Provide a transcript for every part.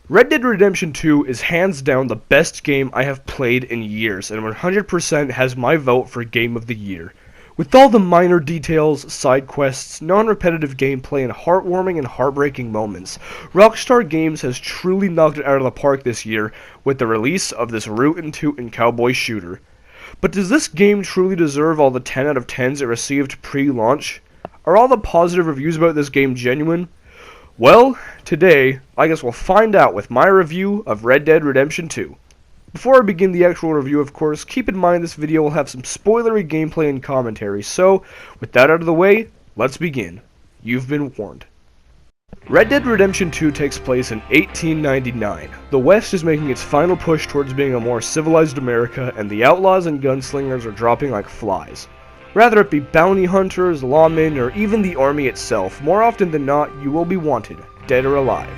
Red Dead Redemption 2 is hands down the best game I have played in years, and 100% has my vote for Game of the Year. With all the minor details, side quests, non-repetitive gameplay, and heartwarming and heartbreaking moments, Rockstar Games has truly knocked it out of the park this year with the release of this root-and-tootin' cowboy shooter. But does this game truly deserve all the 10 out of 10s it received pre-launch? Are all the positive reviews about this game genuine? Well, today, I guess we'll find out with my review of Red Dead Redemption 2. Before I begin the actual review, of course, keep in mind this video will have some spoilery gameplay and commentary, so, with that out of the way, let's begin. You've been warned. Red Dead Redemption 2 takes place in 1899. The West is making its final push towards being a more civilized America, and the outlaws and gunslingers are dropping like flies. Rather it be bounty hunters, lawmen, or even the army itself, more often than not, you will be wanted, dead or alive.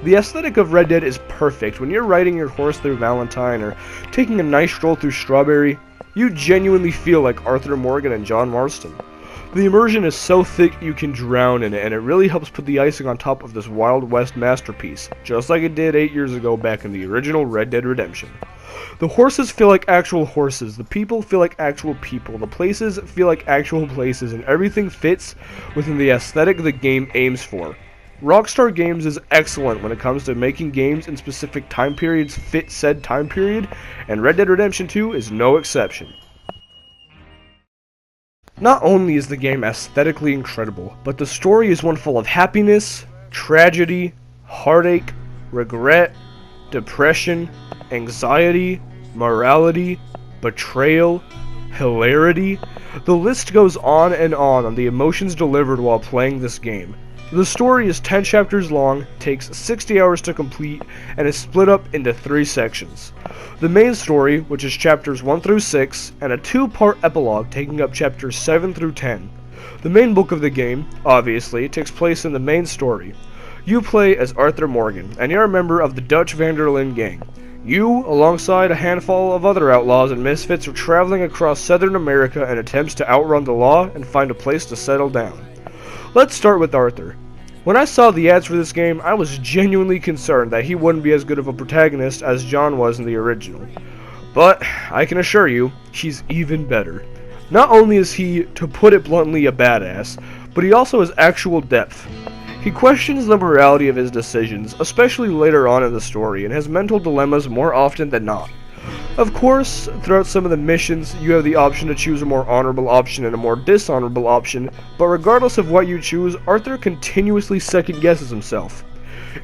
The aesthetic of Red Dead is perfect. When you're riding your horse through Valentine or taking a nice stroll through Strawberry, you genuinely feel like Arthur Morgan and John Marston. The immersion is so thick you can drown in it, and it really helps put the icing on top of this Wild West masterpiece, just like it did 8 years ago back in the original Red Dead Redemption. The horses feel like actual horses, the people feel like actual people, the places feel like actual places, and everything fits within the aesthetic the game aims for. Rockstar Games is excellent when it comes to making games in specific time periods fit said time period, and Red Dead Redemption 2 is no exception. Not only is the game aesthetically incredible, but the story is one full of happiness, tragedy, heartache, regret, depression, anxiety, morality, betrayal, hilarity. The list goes on the emotions delivered while playing this game. The story is 10 chapters long, takes 60 hours to complete, and is split up into 3 sections. The main story, which is chapters 1 through 6, and a 2-part epilogue taking up chapters 7 through 10. The main book of the game, obviously, takes place in the main story. You play as Arthur Morgan, and you're a member of the Dutch van der Linde gang. You, alongside a handful of other outlaws and misfits, are traveling across Southern America in attempts to outrun the law and find a place to settle down. Let's start with Arthur. When I saw the ads for this game, I was genuinely concerned that he wouldn't be as good of a protagonist as John was in the original. But, I can assure you, he's even better. Not only is he, to put it bluntly, a badass, but he also has actual depth. He questions the morality of his decisions, especially later on in the story, and has mental dilemmas more often than not. Of course, throughout some of the missions, you have the option to choose a more honorable option and a more dishonorable option, but regardless of what you choose, Arthur continuously second-guesses himself.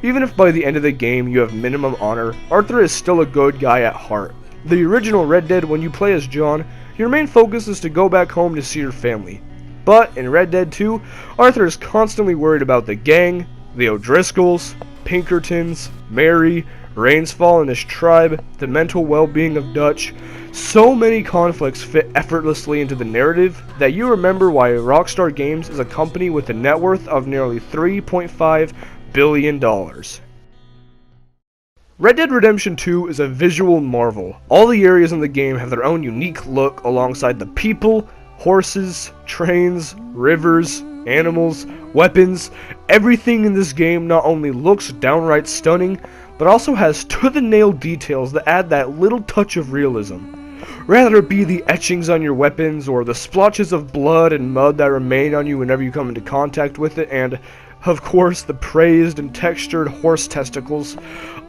Even if by the end of the game you have minimum honor, Arthur is still a good guy at heart. The original Red Dead, when you play as John, your main focus is to go back home to see your family. But in Red Dead 2, Arthur is constantly worried about the gang, the O'Driscolls, Pinkertons, Mary, Rainsfall and his tribe, the mental well-being of Dutch. So many conflicts fit effortlessly into the narrative that you remember why Rockstar Games is a company with a net worth of nearly $3.5 billion. Red Dead Redemption 2 is a visual marvel. All the areas in the game have their own unique look alongside the people, horses, trains, rivers, animals, weapons. Everything in this game not only looks downright stunning, but also has to-the-nail details that add that little touch of realism. Rather it be the etchings on your weapons, or the splotches of blood and mud that remain on you whenever you come into contact with it, and, of course, the praised and textured horse testicles.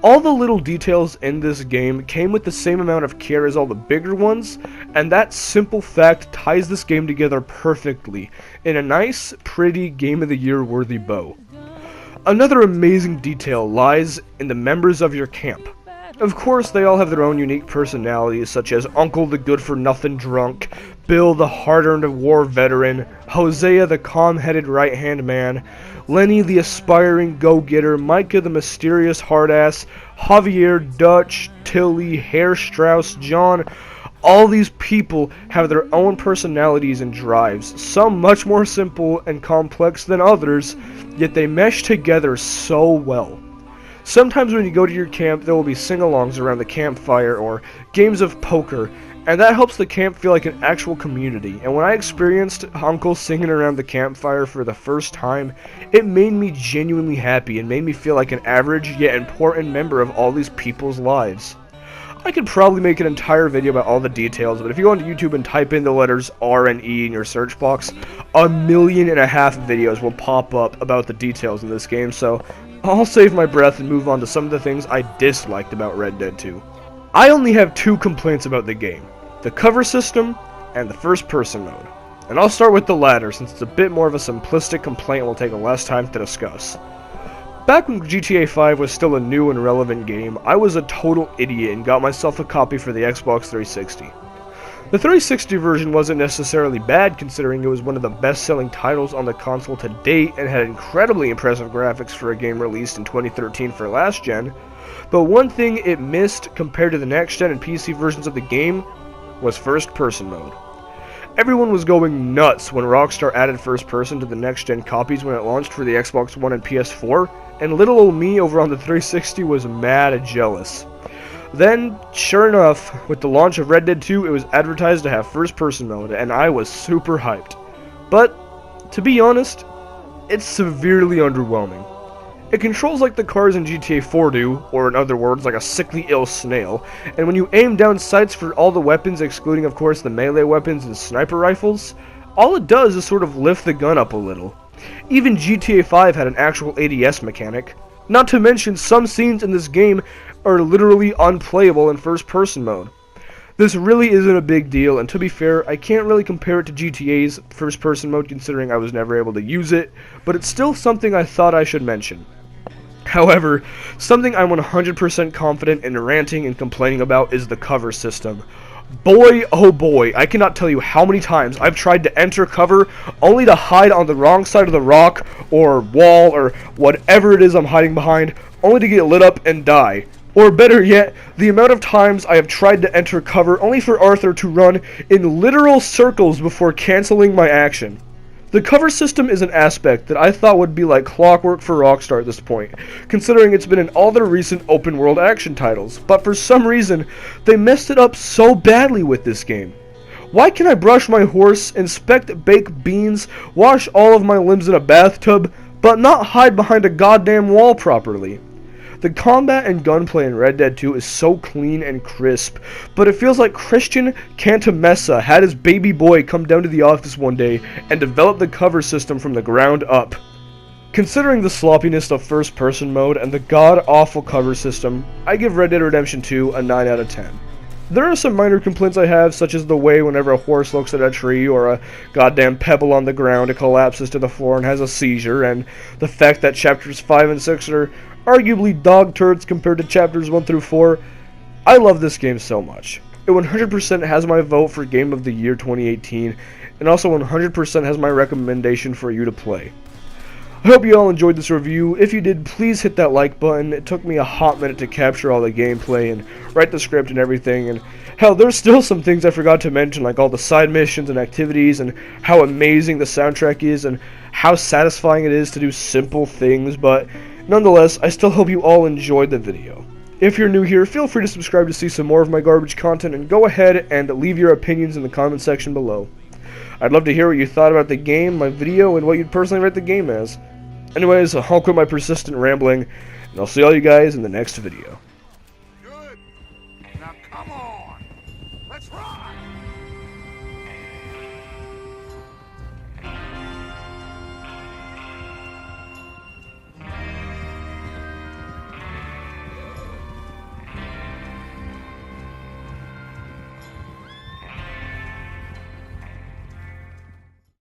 All the little details in this game came with the same amount of care as all the bigger ones, and that simple fact ties this game together perfectly, in a nice, pretty Game of the Year worthy bow. Another amazing detail lies in the members of your camp. Of course, they all have their own unique personalities, such as Uncle the good-for-nothing drunk, Bill the hard-earned war veteran, Hosea the calm-headed right-hand man, Lenny the aspiring go-getter, Micah the mysterious hard-ass, Javier, Dutch, Tilly, Herr Strauss, John. All these people have their own personalities and drives, some much more simple and complex than others, yet they mesh together so well. Sometimes when you go to your camp, there will be sing-alongs around the campfire or games of poker, And that helps the camp feel like an actual community. And when I experienced Uncle singing around the campfire for the first time, it made me genuinely happy and made me feel like an average yet important member of all these people's lives. I could probably make an entire video about all the details, but if you go onto YouTube and type in the letters R and E in your search box, 1.5 million videos will pop up about the details in this game, so I'll save my breath and move on to some of the things I disliked about Red Dead 2. I only have 2 complaints about the game: the cover system and the first person mode. And I'll start with the latter since it's a bit more of a simplistic complaint and will take less time to discuss. Back when GTA 5 was still a new and relevant game, I was a total idiot and got myself a copy for the Xbox 360. The 360 version wasn't necessarily bad considering it was one of the best-selling titles on the console to date and had incredibly impressive graphics for a game released in 2013 for last gen, but one thing it missed compared to the next gen and PC versions of the game was first person mode. Everyone was going nuts when Rockstar added first person to the next gen copies when it launched for the Xbox One and PS4, and little old me over on the 360 was mad and jealous. Then, sure enough, with the launch of Red Dead 2, it was advertised to have first person mode, and I was super hyped. But, to be honest, it's severely underwhelming. It controls like the cars in GTA 4 do, or in other words, like a sickly ill snail, and when you aim down sights for all the weapons, excluding of course the melee weapons and sniper rifles, all it does is sort of lift the gun up a little. Even GTA 5 had an actual ADS mechanic. Not to mention, some scenes in this game are literally unplayable in first person mode. This really isn't a big deal, and to be fair, I can't really compare it to GTA's first person mode considering I was never able to use it, but it's still something I thought I should mention. However, something I'm 100% confident in ranting and complaining about is the cover system. Boy, oh boy, I cannot tell you how many times I've tried to enter cover only to hide on the wrong side of the rock or wall or whatever it is I'm hiding behind, only to get lit up and die. Or better yet, the amount of times I have tried to enter cover only for Arthur to run in literal circles before canceling my action. The cover system is an aspect that I thought would be like clockwork for Rockstar at this point, considering it's been in all their recent open-world action titles, but for some reason, they messed it up so badly with this game. Why can I brush my horse, inspect baked beans, wash all of my limbs in a bathtub, but not hide behind a goddamn wall properly? The combat and gunplay in Red Dead 2 is so clean and crisp, but it feels like Christian Cantamessa had his baby boy come down to the office one day and develop the cover system from the ground up. Considering the sloppiness of first person mode and the god-awful cover system, I give Red Dead Redemption 2 a 9 out of 10. There are some minor complaints I have, such as the way whenever a horse looks at a tree or a goddamn pebble on the ground it collapses to the floor and has a seizure, and the fact that chapters 5 and 6 are arguably dog turds compared to chapters 1 through 4. I love this game so much. It 100% has my vote for Game of the Year 2018, and also 100% has my recommendation for you to play. I hope you all enjoyed this review. If you did, please hit that like button. It took me a hot minute to capture all the gameplay and write the script and everything, and hell, there's still some things I forgot to mention, like all the side missions and activities, and how amazing the soundtrack is, and how satisfying it is to do simple things, but nonetheless, I still hope you all enjoyed the video. If you're new here, feel free to subscribe to see some more of my garbage content, and go ahead and leave your opinions in the comment section below. I'd love to hear what you thought about the game, my video, and what you'd personally rate the game as. Anyways, I'll quit my persistent rambling, and I'll see all you guys in the next video.